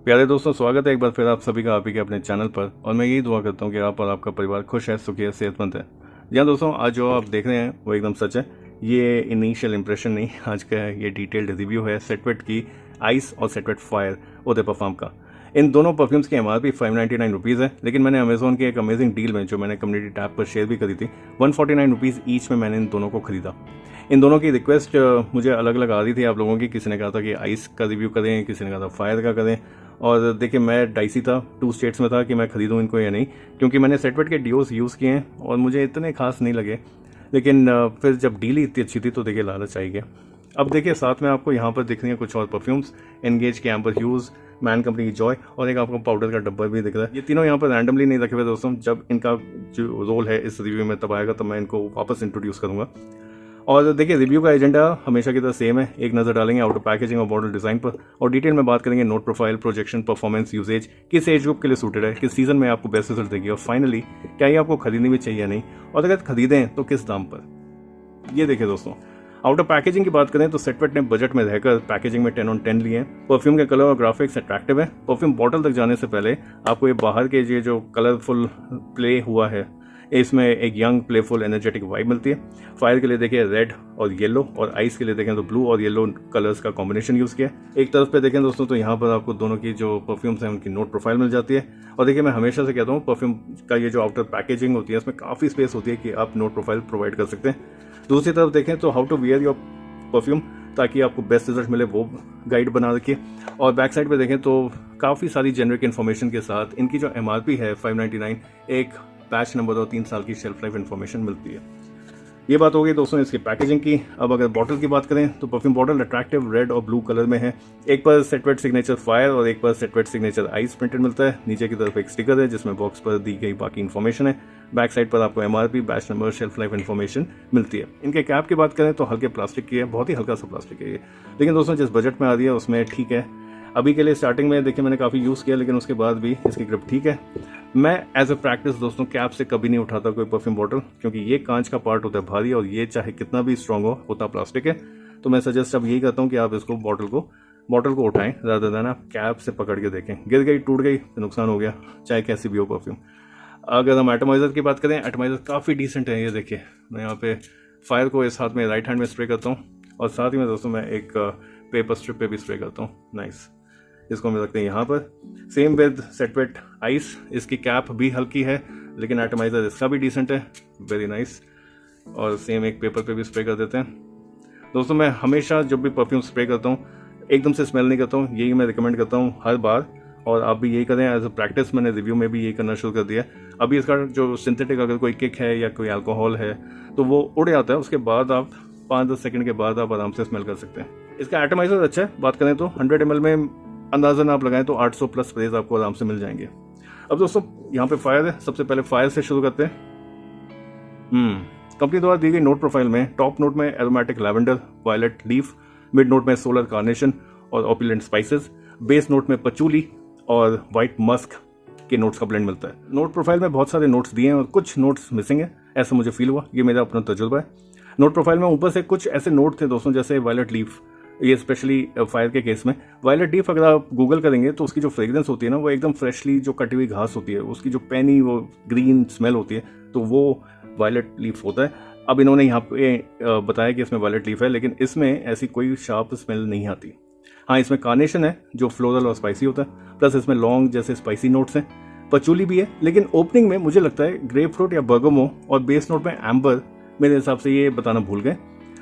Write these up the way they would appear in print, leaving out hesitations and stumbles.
प्यारे दोस्तों, स्वागत है एक बार फिर आप सभी का आप ही के अपने चैनल पर। और मैं यही दुआ करता हूँ कि आप और आपका परिवार खुश है, सुखी है, सेहतमंद है। जी हाँ दोस्तों, आज जो आप देख रहे हैं वो एकदम सच है। ये इनिशियल इंप्रेशन नहीं, आज का ये डिटेल्ड रिव्यू है सेटवेट की आइस और सेटवेट फायर ओदे परफ्यूम का। इन दोनों परफ्यूम्स की MRP 599 रुपीज़ है, लेकिन मैंने अमेजोन की एक अमेजिंग डील में जो मैंने कम्युनिटी टैब पर शेयर भी करी थी 149 रुपीज़ ईच में मैंने इन दोनों को खरीदा। इन दोनों की रिक्वेस्ट मुझे अलग अलग आ रही थी आप लोगों की। किसी ने कहा था कि आइस का रिव्यू करें, किसी ने कहा था फायर का करें। और देखिए, मैं डाइसी था, 2 स्टेट्स में था कि मैं खरीदूं इनको या नहीं, क्योंकि मैंने सेटवेट के डिओस यूज़ किए हैं और मुझे इतने खास नहीं लगे। लेकिन फिर जब डील ही इतनी अच्छी थी तो देखिए लालच आई गया। अब देखिए, साथ में आपको यहाँ पर दिख रही है कुछ और परफ्यूम्स, एनगेज के एम्बर ह्यूज, मैन कंपनी की जॉय, और एक आपको पाउडर का डब्बा भी दिख रहा है। ये तीनों यहाँ पर रैंडमली नहीं रखे हुए दोस्तों, जब इनका जो रोल है इस रिव्यू में तब आएगा, तब मैं इनको वापस इंट्रोड्यूस करूंगा। और देखिए, रिव्यू का एजेंडा हमेशा की तरह सेम है। एक नज़र डालेंगे आउटर पैकेजिंग और बॉटल डिज़ाइन पर, और डिटेल में बात करेंगे note profile, projection, performance, usages, किस एज ग्रुप के लिए सूटेड है, किस सीजन में आपको बेस्ट रिजल्ट देगी, और फाइनली क्या ये आपको खरीदनी भी चाहिए या नहीं, और अगर खरीदें तो किस दाम पर। ये देखिए दोस्तों, आउटर पैकेजिंग की बात करें तो सेटवेट ने बजट में रहकर पैकेजिंग में 10 on 10 लिए हैं। परफ्यूम के कलर और ग्राफिक्स अट्रैक्टिव है। परफ्यूम बॉटल तक जाने से पहले आपको ये बाहर के ये जो कलरफुल प्ले हुआ है, इसमें एक यंग प्लेफुल एनर्जेटिक वाइब मिलती है। फायर के लिए देखिए रेड और येलो, और आइस के लिए देखें तो ब्लू और येलो कलर्स का कॉम्बिनेशन यूज़ किया है। एक तरफ पे देखें दोस्तों तो यहाँ पर आपको दोनों की जो परफ्यूम्स हैं उनकी नोट प्रोफाइल मिल जाती है। और देखिए, मैं हमेशा से कहता हूँ परफ्यूम का ये जो आउटर पैकेजिंग होती है इसमें काफ़ी स्पेस होती है कि आप नोट प्रोफाइल प्रोवाइड कर सकते हैं। दूसरी तरफ देखें तो how to wear your perfume ताकि आपको बेस्ट रिजल्ट मिले, वो गाइड बना रखिए। और बैक साइड पे देखें तो काफ़ी सारी जेनरिक इन्फॉर्मेशन के साथ इनकी जो MRP है 599, एक बैच नंबर और 3 साल की शेल्फ लाइफ इन्फॉर्मेशन मिलती है। ये बात हो गई दोस्तों इसकी पैकेजिंग की। अब अगर बॉटल की बात करें तो परफ्यूम बॉटल अट्रैक्टिव रेड और ब्लू कलर में है। एक पर सेटवेट सिग्नेचर फायर और एक पर सेटवेट सिग्नेचर आइस प्रिंटेड मिलता है। नीचे की तरफ एक स्टिकर है जिसमें बॉक्स पर दी गई बाकी इन्फॉर्मेशन है। बैक साइड पर आपको MRP, batch number, shelf life information मिलती है। इनके कैप की बात करें तो हल्के प्लास्टिक की है, बहुत ही हल्का सा प्लास्टिक है ये, लेकिन दोस्तों जिस बजट में आ रही है उसमें ठीक है। अभी के लिए स्टार्टिंग में देखिए मैंने काफ़ी यूज़ किया, लेकिन उसके बाद भी इसकी ग्रिप ठीक है। मैं एज अ प्रैक्टिस दोस्तों कैप से कभी नहीं उठाता कोई परफ्यूम बॉटल, क्योंकि ये कांच का पार्ट होता है भारी, और ये चाहे कितना भी स्ट्रांग हो होता प्लास्टिक है। तो मैं सजेस्ट अब यही करता हूँ कि आप इसको बॉटल को उठाएं, ज़्यादा देन आप कैप से पकड़ के देखें। गिर गई, टूट गई तो नुकसान हो गया, चाहे कैसी भी हो परफ्यूम। अगर हम एटमाइज़र की बात करें, एटमाइज़र काफ़ी डिसेंट है। ये देखिए, मैं यहाँ पे फायर को इस हाथ में राइट हैंड में स्प्रे करता हूँ, और साथ ही में दोस्तों मैं एक पेपर स्ट्रिप पे भी स्प्रे करता हूँ। नाइस, इसको हम रखते हैं यहाँ पर। सेम विद सेटवेट आइस, इसकी कैप भी हल्की है, लेकिन एटमाइज़र इसका भी डिसेंट है, वेरी नाइस। और सेम एक पेपर पे भी स्प्रे कर देते हैं। दोस्तों मैं हमेशा जब भी परफ्यूम स्प्रे करता हूँ एकदम से स्मेल नहीं करता हूँ, यही मैं रिकमेंड करता हूँ हर बार, और आप भी यही करें। एज अ प्रैक्टिस मैंने रिव्यू में भी यही करना शुरू कर दिया। अभी इसका जो सिंथेटिक अगर कोई किक है या कोई अल्कोहल है तो वो उड़ जाता है, उसके बाद आप 5-10 सेकंड के बाद आप आराम से स्मेल कर सकते हैं। इसका एटमाइज़र अच्छा है। बात करें तो 100 ml में अंदाजन आप लगाएं तो 800 प्लस स्प्रेज आपको आराम से मिल जाएंगे। अब दोस्तों यहाँ पे फायर है, सबसे पहले फायर से शुरू करते हैं। कंपनी द्वारा दी गई नोट प्रोफाइल में टॉप नोट में aromatic lavender, violet leaf, mid note में सोलर कार्नेशन और ऑपुलेंट स्पाइसेस, बेस नोट में पचूली और व्हाइट मस्क के नोट्स का ब्लेंड मिलता है। नोट प्रोफाइल में बहुत सारे नोट्स दिए हैं और कुछ नोट्स मिसिंग है, ऐसा मुझे फील हुआ, ये मेरा अपना तजुर्बा है। नोट प्रोफाइल में ऊपर से कुछ ऐसे नोट थे दोस्तों, जैसे वायलेट लीफ, ये स्पेशली फायर के केस में। वायलेट लीफ अगर आप गूगल करेंगे तो उसकी जो फ्रेग्रेंस होती है ना, वो एकदम फ्रेशली जो कटी हुई घास होती है, उसकी जो पैनी वो ग्रीन स्मेल होती है, तो वो वायलेट लीफ होता है। अब इन्होंने यहाँ पे बताया कि इसमें वायलेट लीफ है, लेकिन इसमें ऐसी कोई शार्प स्मेल नहीं आती। हाँ, इसमें कार्नेशन है जो फ्लोरल और स्पाइसी होता है, प्लस इसमें लॉन्ग जैसे स्पाइसी नोट्स हैं, पचूली भी है, लेकिन ओपनिंग में मुझे लगता है ग्रेप फ्रूट या बर्गमो, और बेस नोट में एम्बर, मेरे हिसाब से ये बताना भूल गए।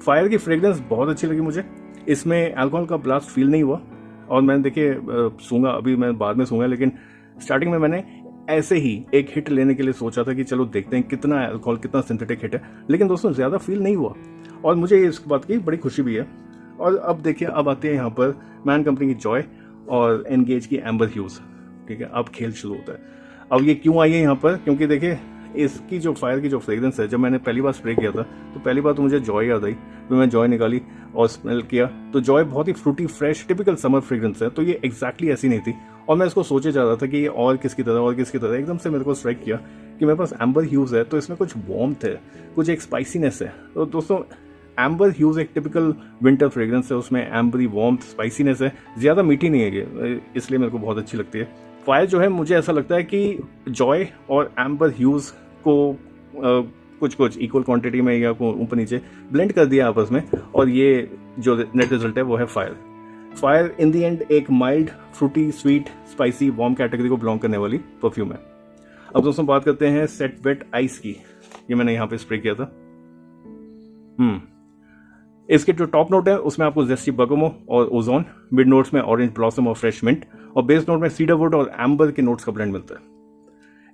फायर की फ्रेग्रेंस बहुत अच्छी लगी मुझे, इसमें अल्कोहल का ब्लास्ट फील नहीं हुआ। और मैंने देखिए सूंघा, अभी मैं बाद में सूंघा, लेकिन स्टार्टिंग में मैंने ऐसे ही एक हिट लेने के लिए सोचा था कि चलो देखते हैं कितना अल्कोहल, कितना सिंथेटिक हिट है, लेकिन दोस्तों ज़्यादा फील नहीं हुआ, और मुझे इस बात की बड़ी खुशी भी है। और अब देखिए, अब आते हैं यहाँ पर मैन कंपनी की जॉय और एनगेज की एम्बर ह्यूज। ठीक है, अब खेल शुरू होता है। अब ये क्यों आई है यहाँ पर, क्योंकि देखिए इसकी जो फायर की जो फ्रेग्रेंस है, जब मैंने पहली बार स्प्रे किया था तो पहली बार तो मुझे जॉय याद आई, फिर मैं जॉय निकाली और स्मेल किया तो जॉय बहुत ही fruity, fresh, typical summer fragrance है। तो ये एग्जैक्टली ऐसी नहीं थी, और मैं इसको सोचे जा रहा था कि ये और किसकी तरह एकदम से मेरे को स्ट्राइक किया कि मेरे पास एम्बर ह्यूज है तो इसमें कुछ वार्मथ है, कुछ एक स्पाइसीनेस है। तो दोस्तों एम्बर ह्यूज एक टिपिकल विंटर फ्रेग्रेंस है, उसमें एम्बरी वार्मथ स्पाइसीनेस है, ज़्यादा मीठी नहीं है ये, इसलिए मेरे को बहुत अच्छी लगती है। फायर जो है मुझे ऐसा लगता है कि जॉय और एम्बर ह्यूज को कुछ कुछ इक्वल क्वांटिटी में या को ऊपर नीचे ब्लेंड कर दिया आपस में, और ये जो नेट रिजल्ट है वो है fire. Fire in the end एक mild fruity sweet spicy warm category को बिलोंग करने वाली परफ्यूम है। अब दोस्तों बात करते हैं सेट वेट आइस की। ये मैंने यहाँ पे स्प्रे किया था। इसके जो टॉप नोट है उसमें आपको जेस्टी बर्गमो और ओजोन, मिड नोट्स में ऑरेंज ब्लॉसम और फ्रेश मिंट, और बेस नोट में सीडरवुड और एम्बर के नोट्स का ब्लेंड मिलता है।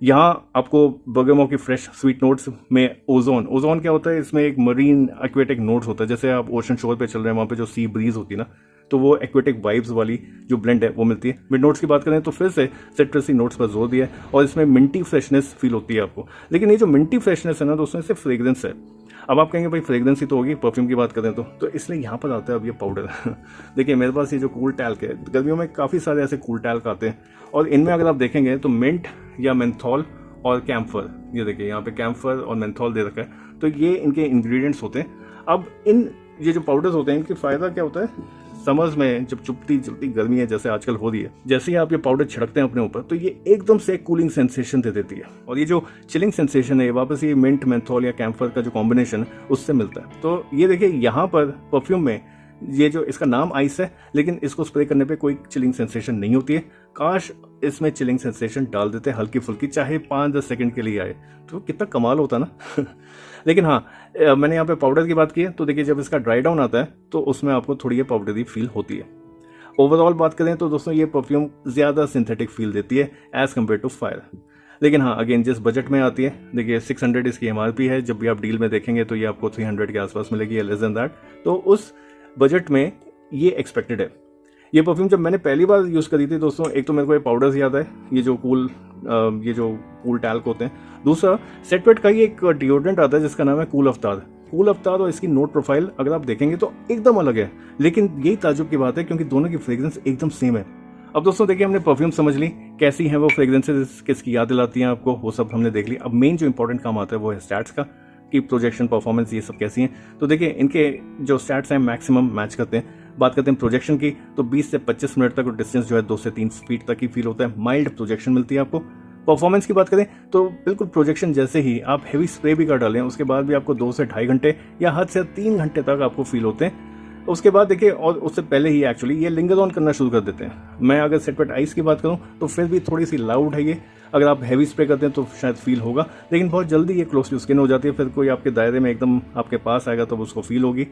यहाँ आपको बर्गमो की फ्रेश स्वीट नोट्स में ओजोन क्या होता है, इसमें एक मरीन एक्वेटिक नोट्स होता है। जैसे आप ओशन शोर पे चल रहे हैं, वहाँ पे जो सी ब्रीज होती है ना, तो वो एक्वेटिक वाइब्स वाली जो ब्लेंड है वो मिलती है। मिड नोट्स की बात करें तो फिर से सिट्रसी नोट्स पर जोर दिया है, और इसमें मिंटी फ्रेशनेस फील होती है आपको। लेकिन ये जो मिंटी फ्रेशनेस है ना दोस्तों, इससे फ्रेग्रेंस है। अब आप कहेंगे भाई फ्रेग्रेंस ही तो होगी, परफ्यूम की बात करें तो इसलिए यहाँ पर आता है अब ये पाउडर। देखिए मेरे पास ये जो कूल टैल्क है, गर्मियों में काफ़ी सारे ऐसे कूल टैल्क आते हैं, और इनमें अगर आप देखेंगे तो मिंट या मेंथॉल और कैम्फर, ये देखिए यहाँ पे कैम्फर और मेंथॉल दे रखा है, तो ये इनके इंग्रेडिएंट्स होते हैं। अब ये जो पाउडर्स होते हैं, इनकी फ़ायदा क्या होता है, समर्स में जब चुपती गर्मी है जैसे आजकल हो रही है, जैसे ही आप ये पाउडर छिड़कते हैं अपने ऊपर, तो ये एकदम से कूलिंग सेंसेशन दे देती है, और ये जो चिलिंग सेंसेशन है वापस ये मिंट मेंथॉल या कैम्फर का जो कॉम्बिनेशन है उससे मिलता है। तो ये देखिए यहाँ पर परफ्यूम में ये जो इसका नाम आइस है, लेकिन इसको स्प्रे करने पे कोई चिलिंग सेंसेशन नहीं होती है। काश इसमें चिलिंग सेंसेशन डाल देते हल्की फुल्की, चाहे 5-10 सेकंड के लिए आए, तो कितना कमाल होता ना। लेकिन हाँ, मैंने यहाँ पे पाउडर की बात की है, तो देखिए जब इसका ड्राई डाउन आता है तो उसमें आपको थोड़ी ये पाउडरी फील होती है। ओवरऑल बात करें तो दोस्तों ये परफ्यूम ज़्यादा सिंथेटिक फील देती है एज कम्पेयर टू फायर। लेकिन हाँ, अगेन जिस बजट में आती है, देखिए 600 इसकी MRP है, जब भी आप डील में देखेंगे तो ये आपको 300 के आसपास मिलेगी या लेस देन दैट, तो उस बजट में ये एक्सपेक्टेड है। ये परफ्यूम जब मैंने पहली बार यूज़ करी थी दोस्तों, एक तो मेरे को ये पाउडर्स याद है, ये जो कूल टैल्क होते हैं। दूसरा सेट वेट का ही एक डिओड्रेंट आता है जिसका नाम है कूल अवतार, और इसकी नोट प्रोफाइल अगर आप देखेंगे तो एकदम अलग है। लेकिन यही ताजुब की बात है क्योंकि दोनों की फ्रेग्रेंस एकदम सेम है। अब दोस्तों देखिए हमने परफ्यूम समझ ली, कैसी हैं वो फ्रेग्रेंसेस, किसकी याद दिलाती हैं आपको, वो सब हमने देख ली। अब मेन जो इंपॉर्टेंट काम आता है वो है स्टैट्स का, कि प्रोजेक्शन परफॉर्मेंस ये सब कैसी हैं। तो देखिए इनके जो स्टैट्स हैं मैक्सिमम मैच करते हैं। बात करते हैं प्रोजेक्शन की, तो 20 से 25 मिनट तक डिस्टेंस जो है 2 से 3 फीट तक ही फील होता है, माइल्ड प्रोजेक्शन मिलती है आपको। परफॉर्मेंस की बात करें तो बिल्कुल प्रोजेक्शन जैसे ही आप हेवी स्प्रे भी कर डालें, उसके बाद भी आपको 2 से 2.5 घंटे या हद से 3 घंटे तक आपको फील होते हैं। उसके बाद देखिए, और उससे पहले ही एक्चुअली ये लिंगर ऑन करना शुरू कर देते हैं। मैं अगर सेट वेट आइस की बात करूं तो फिर भी थोड़ी सी लाउड है ये, अगर आप हैवी स्प्रे करते हैं तो शायद फील होगा, लेकिन बहुत जल्दी ये क्लोज टू स्किन हो जाती है। फिर कोई आपके दायरे में एकदम आपके पास आएगा तो उसको फील होगी।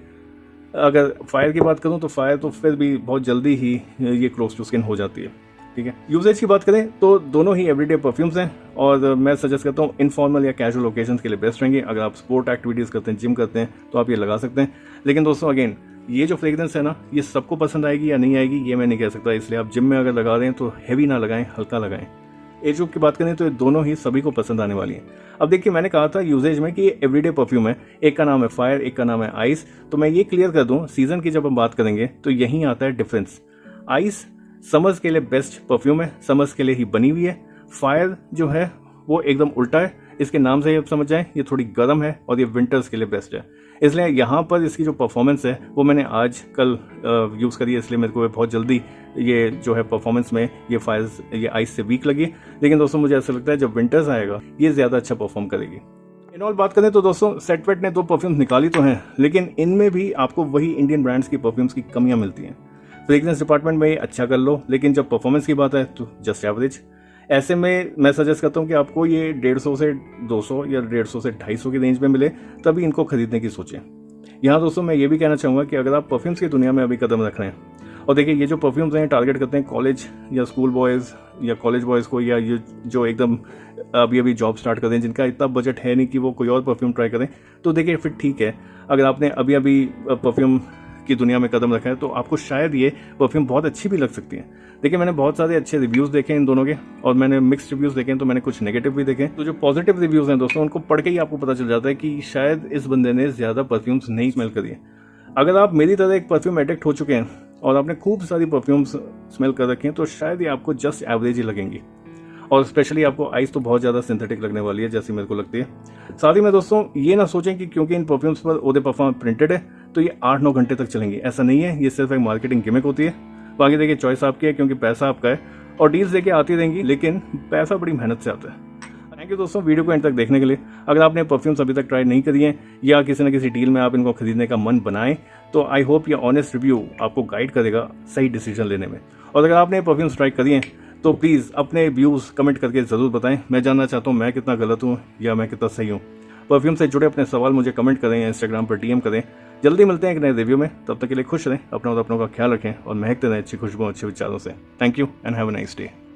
अगर फायर की बात करूं तो फायर तो फिर भी बहुत जल्दी ही ये क्लोज टू स्किन हो जाती है। ठीक है, यूजेज की बात करें तो दोनों ही एवरीडे परफ्यूम्स हैं, और मैं सजेस्ट करता हूँ इनफॉर्मल या कैजुअल ओकेजन्स के लिए बेस्ट रहेंगे। अगर आप स्पोर्ट एक्टिविटीज़ करते हैं, जिम करते हैं, तो आप ये लगा सकते हैं। लेकिन दोस्तों अगेन, ये जो फ्रेग्रेंस है ना, ये सबको पसंद आएगी या नहीं आएगी ये मैं नहीं कह सकता, इसलिए आप जिम में अगर लगा रहे हैं तो हैवी ना लगाएं, हल्का लगाएं। एज ग्रुप की बात करें तो ये दोनों ही सभी को पसंद आने वाली हैं। अब देखिए मैंने कहा था यूजेज में कि ये एवरीडे परफ्यूम है, एक का नाम है फायर, एक का नाम है आइस। तो मैं ये क्लियर कर दूं, सीजन की जब हम बात करेंगे तो यहीं आता है डिफरेंस। आइस समर्स के लिए बेस्ट परफ्यूम है, समर्स के लिए ही बनी हुई है। फायर जो है वो एकदम उल्टा है, इसके नाम से ही आप समझ जाएं, ये थोड़ी गर्म है और ये विंटर्स के लिए बेस्ट है। इसलिए यहाँ पर इसकी जो परफॉर्मेंस है वो मैंने आज कल यूज़ करी है, इसलिए मेरे को बहुत जल्दी ये जो है परफॉर्मेंस में ये आइस से वीक लगी। लेकिन दोस्तों मुझे ऐसा लगता है जब विंटर्स आएगा ये ज़्यादा अच्छा परफॉर्म करेगी। इन ऑल बात करें तो दोस्तों सेट वेट ने 2 परफ्यूम्स निकाली तो हैं, लेकिन इनमें भी आपको वही इंडियन ब्रांड्स की परफ्यूम्स की कमियाँ मिलती हैं। फ्रेग्रेंस डिपार्टमेंट में ये अच्छा कर लो, लेकिन जब परफॉर्मेंस की बात है तो जस्ट एवरेज। ऐसे में मैं सजेस्ट करता हूँ कि आपको ये 150 से 200 या 150 से 250 की रेंज में मिले, तभी इनको खरीदने की सोचें। यहाँ दोस्तों मैं ये भी कहना चाहूँगा कि अगर आप परफ्यूम्स की दुनिया में अभी कदम रख रहे हैं, और देखिए ये जो परफ्यूम्स हैं टारगेट करते हैं कॉलेज या स्कूल बॉयज़ या कॉलेज बॉयज़ को, या ये जो एकदम अभी जॉब स्टार्ट कर दें, जिनका इतना बजट है नहीं कि वो कोई और परफ्यूम ट्राई करें, तो देखिए फिर ठीक है। अगर आपने अभी परफ्यूम की दुनिया में कदम रखा है तो आपको शायद ये परफ्यूम बहुत अच्छी भी लग सकती है। देखिए मैंने बहुत सारे अच्छे रिव्यूज़ देखे इन दोनों के, और मैंने मिक्स्ड रिव्यूज़ देखे हैं, तो मैंने कुछ नेगेटिव भी देखे। तो जो पॉजिटिव रिव्यूज़ हैं दोस्तों, उनको पढ़ के ही आपको पता चल जाता है कि शायद इस बंदे ने ज़्यादा परफ्यूम्स नहीं स्मेल करी है। अगर आप मेरी तरह एक परफ्यूम एडिक्ट हो चुके हैं और आपने खूब सारी परफ्यूम्स स्मेल कर रखी हैं, तो शायद ये आपको जस्ट एवरेज ही लगेंगी। और स्पेशली आपको आइस तो बहुत ज़्यादा सिंथेटिक लगने वाली है जैसी मेरे को लगती है। साथ ही में दोस्तों ये ना सोचें कि क्योंकि इन परफ्यूम्स पर ओदे परफ्यूम प्रिंटेड है तो ये 8-9 घंटे तक चलेंगी, ऐसा नहीं है। ये सिर्फ एक मार्केटिंग गिमिक होती है। बाकी देखिए चॉइस आपकी है क्योंकि पैसा आपका है और डील्स देखिए आती रहेंगी, लेकिन पैसा बड़ी मेहनत से आता है। थैंक यू दोस्तों वीडियो को एंड तक देखने के लिए। अगर आपने परफ्यूम्स अभी तक ट्राई नहीं करी हैं या किसी न किसी डील में आप इनको खरीदने का मन बनाएं तो आई होप ये ऑनेस्ट रिव्यू आपको गाइड करेगा सही डिसीजन लेने में। और अगर आपने परफ्यूम्स ट्राई करी हैं तो प्लीज़ अपने व्यूज़ कमेंट करके ज़रूर बताएं। मैं जानना चाहता हूँ मैं कितना गलत हूँ या मैं कितना सही हूँ। परफ्यूम से जुड़े अपने सवाल मुझे कमेंट करें या इंस्टाग्राम पर DM करें। जल्दी मिलते हैं एक नए रिव्यू में, तब तक के लिए खुश रहें, अपना और अपनों का ख्याल रखें और महकते रहें अच्छी खुशबू अच्छे विचारों से। Thank you and have a nice day.